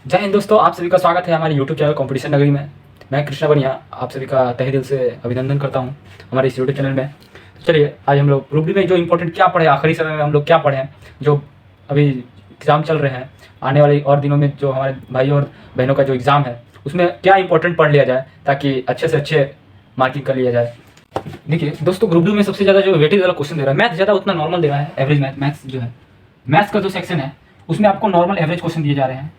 जय हिंद दोस्तों, आप सभी का स्वागत है हमारे यूट्यूब चैनल कंपटीशन नगरी में। मैं कृष्णा बनिया आप सभी का तहे दिल से अभिनंदन करता हूं हमारे इस यूट्यूब चैनल में। तो चलिए आज हम लोग ग्रुप डी में जो इंपॉर्टेंट क्या पढ़े, आखिरी समय में हम लोग क्या पढ़े हैं, जो अभी एग्ज़ाम चल रहे हैं, आने वाले और दिनों में जो हमारे भाई और बहनों का जो एग्ज़ाम है उसमें क्या इंपॉर्टेंट पढ़ लिया जाए ताकि अच्छे से अच्छे मार्किंग कर लिया जाए। देखिए दोस्तों, ग्रुप डी में सबसे ज़्यादा जो वेटेज वाला क्वेश्चन दे रहा है, मैथ ज़्यादा उतना नॉर्मल दे रहा है। एवरेज मैथ्स जो है, मैथ्स का जो सेक्शन है उसमें आपको नॉर्मल एवरेज क्वेश्चन दिए जा रहे हैं।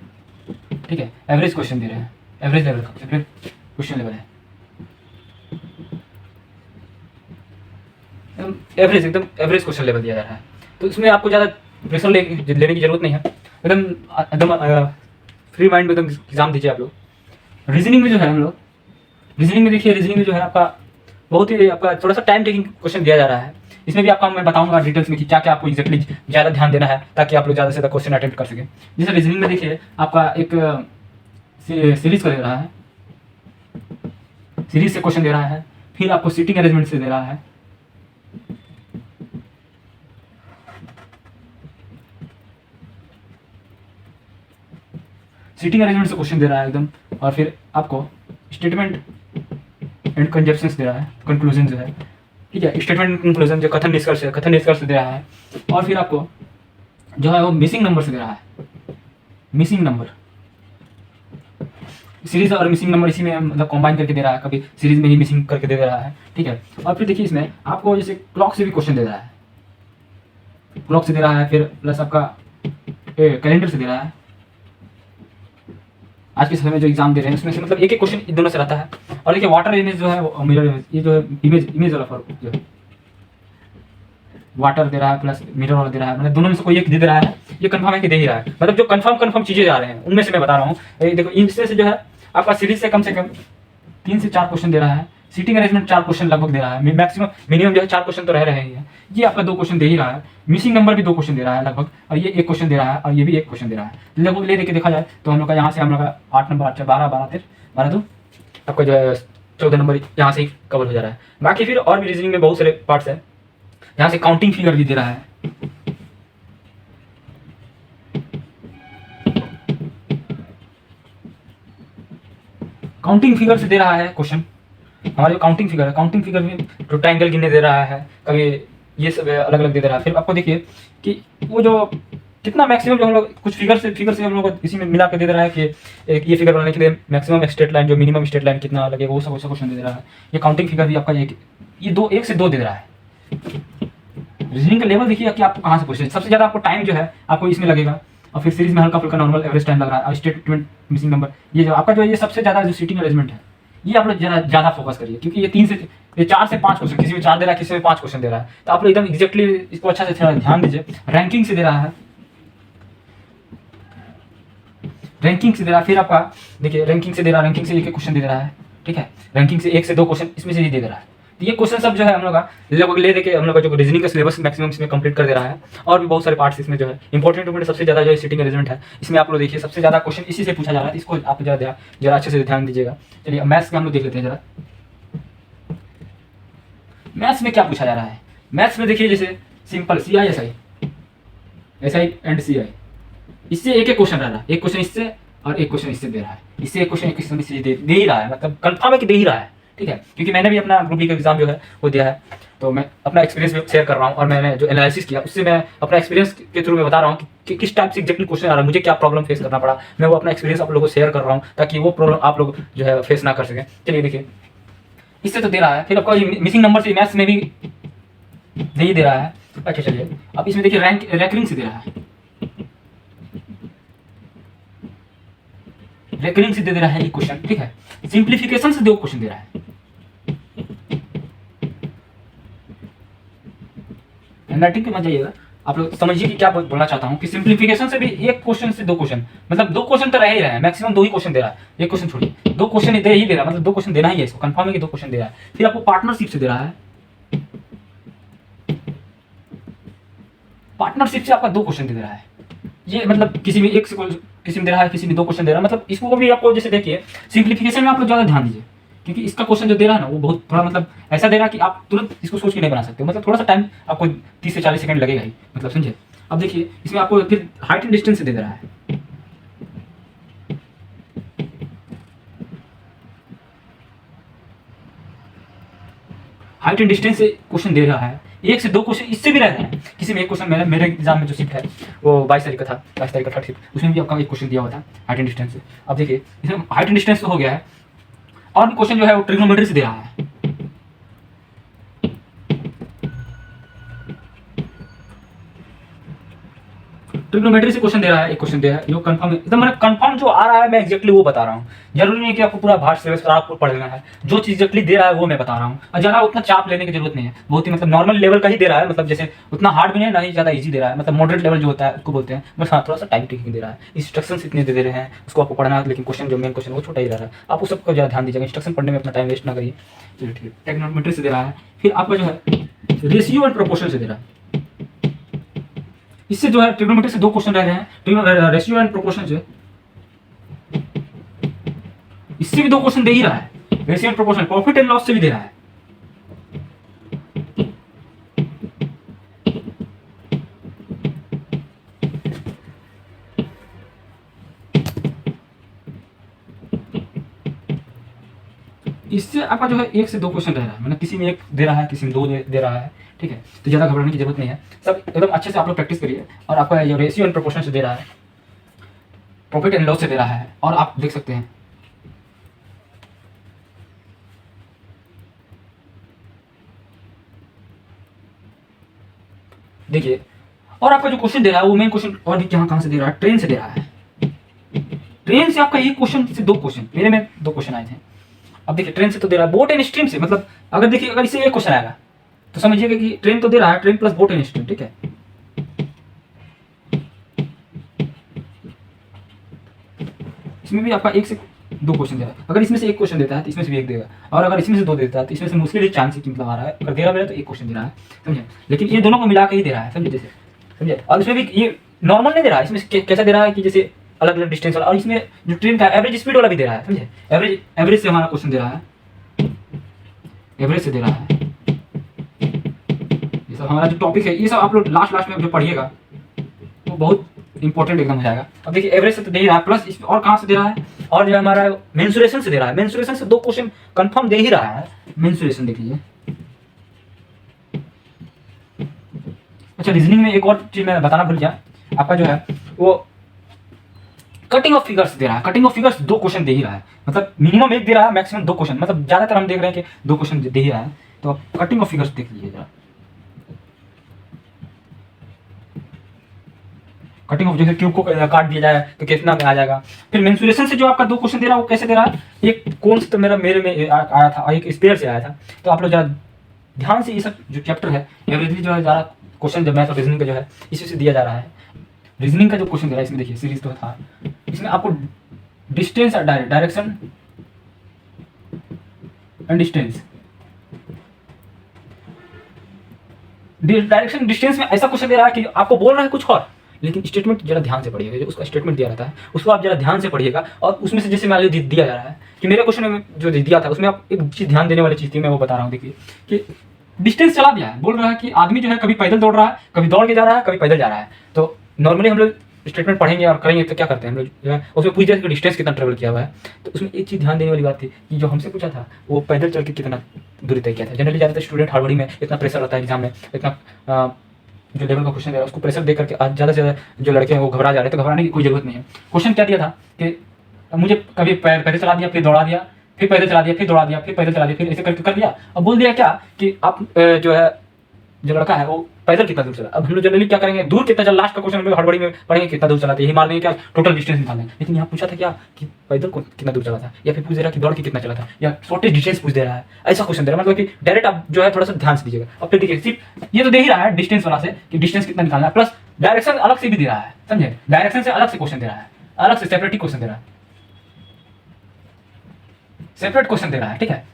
ठीक है, एवरेज क्वेश्चन दे रहे हैं, एवरेज लेवल का क्वेश्चन लेवल है, एकदम एवरेज क्वेश्चन लेवल दिया जा रहा है। तो इसमें आपको ज़्यादा प्रेशर लेने की जरूरत नहीं है, एकदम एकदम फ्री माइंड में एकदम एग्जाम दीजिए आप लोग। रीजनिंग में जो है हम लोग, रीजनिंग में देखिए, रीजनिंग में जो है आपका बहुत ही आपका थोड़ा सा टाइम टेकिंग क्वेश्चन दिया जा रहा है। इसमें भी आपका मैं बताऊंगा डिटेल्स में कि क्या क्या आपको एक्जैक्टली ज़्यादा ध्यान देना है ताकि आप लोग ज़्यादा से ज़्यादा क्वेश्चन अटेम्प्ट कर सकें। जैसे रीजनिंग में देखिए आपका एक सीरीज का दे रहा है, सीरीज से क्वेश्चन दे रहा है, फिर आपको सीटिंग अरेंजमेंट से दे रहा है, सीटिंग अरेंजमेंट से क्वेश्चन दे रहा है एकदम, और फिर आपको स्टेटमेंट एंड कंजप्शंस दे रहा है, कंक्लूजन जो है, ठीक है, स्टेटमेंट कंक्लूजन जो कथन निष्कर्ष है, कथन निष्कर्ष दे रहा है, और फिर आपको जो है वो मिसिंग नंबर से दे रहा है, मिसिंग नंबर, सीरीज और मिसिंग नंबर इसी में मतलब कंबाइन करके दे रहा है, कभी सीरीज में ही मिसिंग करके दे रहा है। ठीक है, और फिर देखिए इसमें आपको जैसे क्लॉक से भी क्वेश्चन दे रहा है, क्लॉक से दे रहा है, फिर प्लस आपका कैलेंडर से दे रहा है। आज के समय में जो एग्जाम दे रहे हैं उसमें से मतलब एक एक क्वेश्चन इन दोनों से रहता है। और देखिए वाटर इमेज जो है, मिरर इमेज, ये जो है इमेज वाला फर्क जो है, वाटर दे रहा है प्लस मिरर वाला दे रहा है, मतलब दोनों में से कोई एक दे रहा है, ये कंफर्म है कि दे ही रहा है। मतलब जो कंफर्म चीजें आ रहे हैं उनमें से मैं बता रहा हूँ। देखो इनसे से जो है आपका सीरीज से कम 3 से 4 क्वेश्चन दे रहा है, सीटिंग अरेंजमेंट 4 क्वेश्चन लगभग दे रहा है, मैक्सिमम मिनिमम जो है 4 क्वेश्चन तो रह रहे ही है। ये आपका 2 क्वेश्चन दे ही रहा है, मिसिंग नंबर भी 2 क्वेश्चन दे रहा है लगभग, और ये 1 क्वेश्चन दे रहा है, और ये भी 1 क्वेश्चन दे रहा है। लगभग ले देके देखा जाए तो हम लोग का यहाँ से हम लोग का 8 नंबर 8 12 12 13 12 2 आपका जो है 14 नंबर यहाँ से ही कवर हो जा रहा है। बाकी फिर और भी रीजनिंग में बहुत सारे पार्ट्स हैं, यहाँ से काउंटिंग फिगर भी दे रहा है, काउंटिंग फिगर से दे रहा है क्वेश्चन। हमारे जो काउंटिंग फिगर है, काउंटिंग फिगर में जो ट्रायंगल गिनने दे रहा है, कभी ये सब अलग अलग दे रहा है। फिर आपको देखिए कि वो जो कितना मैक्सिमम जो हम लोग कुछ फिगर से हम लोग इसी में मिला के दे रहा है कि एक ये फिगर बनाने के लिए मैक्सिमम स्ट्रेट लाइन जो मिनिमम स्ट्रेट लाइन कितना लगेगा वो सब वैसा क्वेश्चन दे रहा है। ये काउंटिंग फिगर भी आपका ये 1 से 2 दे रहा है। रीजनिंग का लेवल देखिए कि आपको कहाँ से पूछे, सबसे ज़्यादा आपको टाइम जो है आपको इसमें लगेगा, और फिर सीरीज में हल्का फुल्का नॉर्मल एवरेज टाइम लग रहा है, और स्टेटमेंट मिसिंग नंबर, ये जो आपका जो ये सबसे ज़्यादा जो सीटिंग अरेंजमेंट है ये आप लोग ज़्यादा फोकस करिए, क्योंकि ये 4 से 5 क्वेश्चन, किसी में 4 दे रहा है, किसी में 5 क्वेश्चन दे रहा है, तो आप लोग एकदम एक्जैक्टली इसको अच्छा से थोड़ा ध्यान दीजिए। रैंकिंग से दे रहा है, रैंकिंग से दे रहा है, फिर आपका देखिए रैंकिंग से दे रहा है, रैंकिंग से एक क्वेश्चन दे रहा है, ठीक है, रैंकिंग से 1 से 2 क्वेश्चन इसमें से ही दे रहा है। तो ये क्वेश्चन सब जो है हम लोग का लगभग ले देके हम लोग का जो रीजनिंग का सिलेबस मैक्सिमम इसमें कंप्लीट कर दे रहा है। और भी बहुत सारे पार्ट्स इसमें जो है इंपॉर्टेंट सबसे ज़्यादा जो सीटिंग अरेंजमेंट है, इसमें आप लोग देखिए सबसे ज़्यादा क्वेश्चन इसी से पूछा जा रहा है, इसको आप जरा अच्छे से ध्यान दीजिएगा। चलिए मैथ्स में हम लोग देख लेते हैं जरा, मैथ्स में क्या पूछा जा रहा है। मैथ्स में देखिए जैसे सिंपल SI एंड CI, इससे एक क्वेश्चन रह रहा है, एक क्वेश्चन इससे और एक क्वेश्चन इससे दे रहा है, इससे एक क्वेश्चन इससे दे ही रहा है, मतलब कंफर्म है कि दे ही रहा है। ठीक है, क्योंकि मैंने भी अपना ग्रुप डी का एग्जाम जो है वो दिया है, तो मैं अपना एक्सपीरियंस शेयर कर रहा हूँ, और मैंने जो एनालिसिस किया उससे मैं अपना एक्सपीरियंस के थ्रू मैं बता रहा हूँ कि किस टाइप से एक्जैक्टली क्वेश्चन आ रहा है, मुझे क्या प्रॉब्लम फेस करना पड़ा, मैं वो अपना एक्सपीरियंस आप लोगों को शेयर कर रहा हूँ ताकि वो प्रॉब्लम आप लोग जो है फेस ना कर सकें। चलिए देखिए इससे तो दे रहा है, फिर आपका मिसिंग नंबर से मैथ्स में भी दे ही दे रहा है। अच्छा चलिए अब इसमें देखिए रैंकिंग से दे रहा है, रेकरिंग से दे रहा है एक क्वेश्चन, ठीक है, सिंप्लीफिकेशन से 2 क्वेश्चन दे रहा है। हैंडराइटिंग के मत जाइएगा, आप लोग समझिए कि क्या बोलना चाहता हूँ कि सिंप्लीफिकेशन से भी 1 क्वेश्चन से 2 क्वेश्चन, मतलब 2 क्वेश्चन तो रह ही रहे हैं, मैक्सिमम 2 ही क्वेश्चन दे रहा है, 1 क्वेश्चन छोड़िए 2 क्वेश्चन दे ही दे रहा है, मतलब 2 क्वेश्चन देना ही है इसको, कंफर्म है कि 2 क्वेश्चन दे रहा है। फिर आपको पार्टनरशिप से दे रहा है, पार्टनरशिप से आपका 2 क्वेश्चन दे रहा है, ये मतलब किसी में 1 से किसी में दे रहा है, किसी में 2 क्वेश्चन दे रहा है, मतलब इसको भी आपको जैसे देखिए सिंप्लीफिकेशन में आप लोग ज़्यादा ध्यान दीजिए, क्योंकि इसका क्वेश्चन जो दे रहा है ना वो बहुत थोड़ा मतलब ऐसा दे रहा है कि आप तुरंत इसको सोच के नहीं बना सकते, मतलब थोड़ा सा टाइम आपको 30 से 40 सेकंड लगेगा ही, मतलब समझे। अब देखिए इसमें आपको फिर हाइट एंड डिस्टेंस से दे रहा है, हाइट एंड डिस्टेंस से क्वेश्चन दे रहा है, 1 से 2 क्वेश्चन इससे भी रह रहे हैं। किसी में एक क्वेश्चन मेरे एग्जाम में जो शिफ्ट है वो 22 तारीख का था, 22 तारीख का थर्ड शिफ्ट, उसमें भी आपका एक क्वेश्चन दिया हुआ था हाइट एंड डिस्टेंस से। अब देखिए इसमें हाइट एंड डिस्टेंस तो हो गया है, और भी क्वेश्चन जो है वो ट्रिग्नोमेट्री से दे रहा है। ट्रिग्नोमेट्री से क्वेश्चन दे रहा है, एक क्वेश्चन दे रहा है जो कंफर्म एकदम मैंने कंफर्म जो आ रहा है मैं एग्जैक्टली वो बता रहा हूँ। जरूरी नहीं कि आपको पूरा भाषा सिलेबस आपको पढ़ना है, जो चीज एग्जैक्टली दे रहा है वो मैं बता रहा हूँ। और ज़्यादा उतना चाप लेने की जरूरत नहीं है, बहुत ही मतलब नॉर्मल लेवल का ही दे रहा है, मतलब जैसे उतना हार्ड भी नहीं ना ही ज़्यादा ईजी दे रहा है, मतलब मॉडरेट लेवल जो होता है उसको बोलते हैं। बस हाँ थोड़ा सा टाइम टेकिंग दे रहा है, इंस्ट्रक्शन इतने दे रहे हैं उसको आपको पढ़ना है, लेकिन क्वेश्चन जो मेन क्वेश्चन वो छोटा ही रह रहा है। आप उस सबको ज़्यादा ध्यान दीजिएगा, इंस्ट्रक्शन पढ़ने में अपना टाइम वेस्ट ना करिए। चलिए ठीक है, ट्रिग्नोमेट्री से दे रहा है। फिर आपका जो है रेशियो एंड प्रोपोर्शन से दे रहा है। इससे जो है ट्रिग्नोमेट्री से 2 क्वेश्चन रह रहे हैं, रेशियो एंड प्रोपोर्शन से, इससे भी 2 क्वेश्चन दे ही रहा है। Ratio and proportion, profit and loss से भी दे रहा है। इससे आपका जो है 1 से 2 क्वेश्चन रह रहा है, मतलब किसी में 1 दे रहा है, किसी में 2 दे रहा है, ठीक है। तो ज़्यादा घबराने की जरूरत नहीं है, सब एकदम अच्छे से आप लोग प्रैक्टिस करिए। और आपका जो रेशियो एंड प्रोपोर्शन से दे रहा है, प्रॉफिट एंड लॉस से दे रहा है, और आप देख सकते हैं देखिए। और आपका जो क्वेश्चन दे रहा है वो मेन क्वेश्चन और भी कहाँ से दे रहा है, ट्रेन से दे रहा है। ट्रेन से आपका 1 क्वेश्चन से 2 क्वेश्चन, मेरे में 2 क्वेश्चन आए थे। अब देखिए ट्रेन से तो दे रहा है, बोट एंड स्ट्रीम से, मतलब अगर देखिए अगर इससे 1 क्वेश्चन आएगा तो समझिएगा कि ट्रेन तो दे रहा है, train plus boat and stream, ठीक है। इसमें भी आपका 1 से 2 क्वेश्चन दे रहा है। अगर इसमें से 1 क्वेश्चन देता है तो इसमें से भी 1 देगा, और अगर इसमें से 2 देता है तो इसमें से मोस्टली चांस ही मतलब आ रहा है। अगर दे रहा है तो 1 क्वेश्चन दे रहा है, समझे। लेकिन ये दोनों को मिला के ही दे रहा है, समझे, जैसे समझे। और इसमें भी ये नॉर्मल नहीं दे रहा है, इसमें कैसा दे रहा है कि जैसे अलग अलग डिस्टेंस वाला, और इसमें जो ट्रेन का एवरेज स्पीड वाला भी दे रहा है, समझे। एवरेज से हमारा क्वेश्चन दे रहा है, एवरेज से दे रहा है। ये सब हमारा जो टॉपिक है, ये सब आप लोग लास्ट में जो पढ़िएगा वो बहुत इंपॉर्टेंट एकदम हो जाएगा। अब देखिए एवरेज से तो दे ही रहा है, प्लस इसमें और कहाँ से दे रहा है, और जो हमारा मेंसुरेशन से दे रहा है। मेंसुरेशन से 2 क्वेश्चन कंफर्म दे ही रहा है। मेंसुरेशन देख लीजिए। अच्छा, रीजनिंग में एक और चीज मैं बताना भूल गया, आपका जो है वो कटिंग ऑफ फिगर्स दे रहा है। कटिंग ऑफ फिगर्स 2 क्वेश्चन दे ही रहा है, मतलब मिनिमम 1 दे रहा है, मैक्सिमम 2 क्वेश्चन, मतलब ज्यादातर हम देख रहे हैं कि 2 क्वेश्चन दे ही रहा है। तो आप कटिंग ऑफ फिगर्स देख लीजिए जरा। कटिंग ऑफ जैसे क्यूब को काट दिया जाए तो कितना में आ जाएगा। फिर मेंसुरेशन से जो आपका 2 क्वेश्चन दे रहा है वो कैसे दे रहा है, एक कौन से तो मेरे में आया था, एक स्पेयर से आया था। तो आप लोग जरा ध्यान से ये सब जो चैप्टर है एवरेजली जो है ज़्यादा क्वेश्चन जो मैथ और रीजनिंग का जो है इसी से दिया जा रहा है। रीजनिंग का जो क्वेश्चन दे रहा है इसमें देखिए सीरीज तो था, इसमें आपको डिस्टेंस और direction and distance, direction distance में ऐसा क्वेश्चन दे रहा है कि आपको बोल रहा है कुछ और, लेकिन स्टेटमेंट जरा ध्यान से पढ़िएगा। जो उसका स्टेटमेंट दिया रहता है उसको आप जरा ध्यान से पढ़िएगा, और उसमें से जैसे मान लीजिए दिया जा रहा है कि मेरे क्वेश्चन में जो दिया था उसमें आप एक चीज़ ध्यान देने वाली चीज़ थी, मैं वो बता रहा हूँ। देखिए कि डिस्टेंस चला दिया है, बोल रहा है कि आदमी जो है कभी पैदल दौड़ रहा है, कभी दौड़ के जा रहा है, कभी पैदल जा रहा है। तो नॉर्मली हम लोग स्टेटमेंट पढ़ेंगे और करेंगे तो क्या करते हैं हम लोग जो है उसमें पूछ दिया कि डिस्टेंस कितना ट्रेवल किया हुआ है। तो उसमें एक चीज़ ध्यान देने वाली बात थी कि जो हमसे पूछा था वो पैदल चल के कितना दूरी तय किया था। जनरली ज़्यादातर स्टूडेंट हड़बड़ी में इतना प्रेशर रहता है एग्जाम में, इतना जो लेवल का क्वेश्चन है उसको प्रेशर दे करके आज ज़्यादा से ज़्यादा जो लड़के हैं वो घबरा जा रहे हैं। तो घबराने की कोई जरूरत नहीं है। क्वेश्चन क्या दिया था कि मुझे कभी पैदल चला दिया, फिर दौड़ा दिया, फिर पैदल चला दिया, फिर दौड़ा दिया, फिर पैदल चला दिया, फिर ऐसे करके कर दिया। अब बोल दिया क्या कि आप जो है जो लड़का है वो पैदल कितना दूर चला। अब हम लोग जनरली क्या करेंगे, दूर कितना चला, लास्ट का क्वेश्चन हम लोग हड़बड़ी में पढ़ेंगे कितना दूर चला था, यही मान लेंगे क्या टोटल डिस्टेंस निकालना है। लेकिन यहाँ पूछा था क्या कि पैदल कितना दूर चला था, या फिर पूछ दे रहा कि दौड़ के कितना चला था, या शॉर्टेज डिस्टेंस पूछ दे रहा है। ऐसा क्वेश्चन दे रहा है, मतलब कि डायरेक्ट आप जो है थोड़ा सा ध्यान से दीजिएगा। अब फिर देखिए सिर्फ ये तो दे ही रहा है डिस्टेंस वाला से कि डिस्टेंस कितना निकालना है, प्लस डायरेक्शन अलग से भी दे रहा है, समझे। डायरेक्शन से अलग से क्वेश्चन दे रहा है, अलग से सेपरेट क्वेश्चन दे रहा है, सेपरेट क्वेश्चन दे रहा है, ठीक है।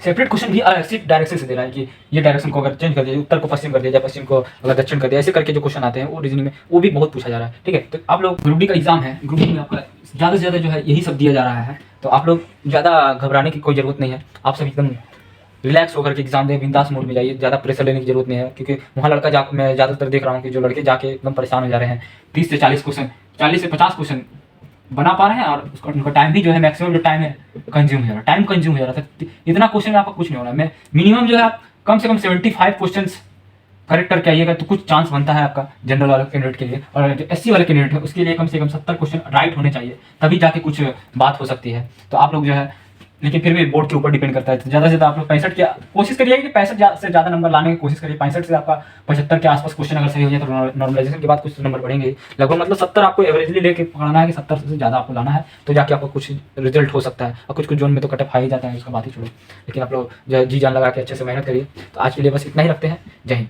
सेपरेट क्वेश्चन भी सिर्फ डायरेक्शन से दे रहा है कि ये डायरेक्शन को अगर चेंज कर दिया, उत्तर को पश्चिम कर दिया जाए, पश्चिम को अगर दक्षिण कर दिया, ऐसे करके जो क्वेश्चन आते हैं वो रीजनिंग में वो भी बहुत पूछा जा रहा है, ठीक है। तो आप लोग ग्रुप डी का एग्जाम है, ग्रुप डी में आपका ज़्यादा से ज़्यादा जो है यही सब दिया जा रहा है। तो आप लोग ज़्यादा घबराने की कोई ज़रूरत नहीं है, आप सब एकदम रिलैक्स होकर के एग्जाम दें, बिंदास मोड में जाइए, ज़्यादा प्रेशर लेने की जरूरत नहीं है। क्योंकि वहाँ लड़का मैं ज़्यादातर देख रहा हूँ कि जो लड़के जाके एकदम परेशान हो जा रहे हैं, 30 से 40 क्वेश्चन, 40 से 50 क्वेश्चन बना पा रहे हैं और उसका उनका टाइम भी जो है मैक्सिमम जो टाइम है कंज्यूम हो जा रहा है, टाइम कंज्यूम हो जा रहा था। इतना क्वेश्चन में आपका कुछ नहीं हो रहा है। मैं मिनिमम जो है आप कम से कम 75 क्वेश्चंस करेक्ट करके आइएगा तो कुछ चांस बनता है आपका जनरल वाले कैंडिडेट के लिए। और जो एससी वाले कैंडिडेट है उसके लिए कम से कम 70 क्वेश्चन राइट होने चाहिए, तभी जाके कुछ बात हो सकती है। तो आप लोग जो है, लेकिन फिर भी बोर्ड के ऊपर डिपेंड करता है। तो ज़्यादा से ज़्यादा आप लोग 65 की कोशिश करिए कि 65 से ज़्यादा नंबर लाने की कोशिश करिए। 65 से आपका 75 के आसपास क्वेश्चन अगर सही हो जाए तो नॉर्मलाइजेशन के बाद कुछ नंबर बढ़ेंगे लगभग, मतलब 70 आपको एवरेजली लेके पढ़ना है कि 70 से ज़्यादा आपको लाना है, तो जाके आपको कुछ रिजल्ट हो सकता है। और कुछ कुछ जोन में तो कट ऑफ आ ही जाता है, उसका बात ही छोड़ो। लेकिन आप लोग जो है जी जान लगा के अच्छे से मेहनत करिए। तो आज के लिए बस इतना ही रखते हैं। जय हिंद।